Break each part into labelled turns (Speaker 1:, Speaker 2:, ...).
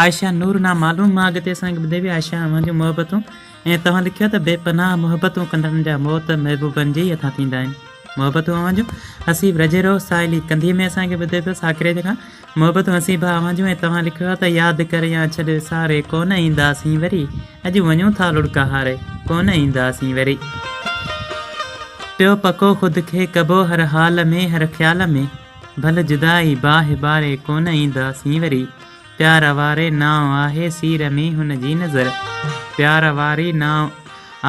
Speaker 1: आयशा नूर ना मालूम मां अॻिते असांखे ॿुधाई हुई आयशा मुंहिंजूं मोहबतूं ऐं तव्हां लिखियो त बेपनाह मोहबतूं कंदड़नि जा मौत महबूबनि जी हथां थींदा आहिनि। मोहबतूं अवांजूं हसीब रजेरो साहिली कंधीअ में असांखे ॿुधे पियो साकिरे खां मोहबतूं हसीबा अवांजूं ऐं तव्हां लिखियो आहे त यादि करे या छॾ सारे कोन ईंदासीं वरी अॼु वञूं था लुड़का हारे कोन ईंदासीं वरी। पियो पको ख़ुदि खे कबो हर हाल में हर ख़्याल में भल जुदाई बाहि बारे कोन ईंदासीं वरी। प्यार वारे नाव आहे सीर में हुन जी नज़र प्यार वारी नाव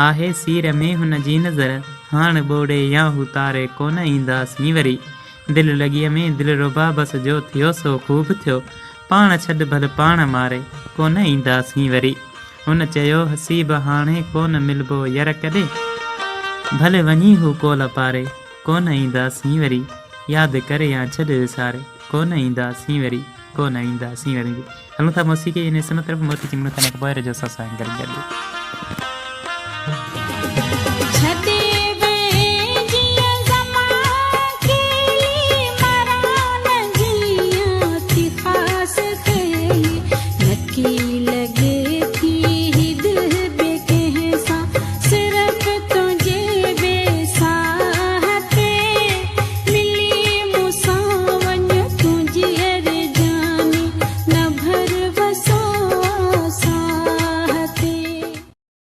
Speaker 1: आहे सीर में हुन जी नज़र हाण ॿोड़े या हू तारे कोन ईंदासीं वरी। दिलि लॻीअ में दिलि रुबा बस जो थियो सो ख़ूब थियो पाण छॾ भल पाण मारे कोन ईंदासीं वरी। हुन चयो हसीब हाणे कोन मिलबो यर कॾहिं भले वञी हू कोल पारे कोन ईंदासीं वरी। यादि करे या छॾ विसारे कोन ईंदासीं वरी कोन ईंदासीं वरी। हलूं था मौसीक़ी इन समय तरफ़ मोती चिमण खाने पोइ जो सां गॾु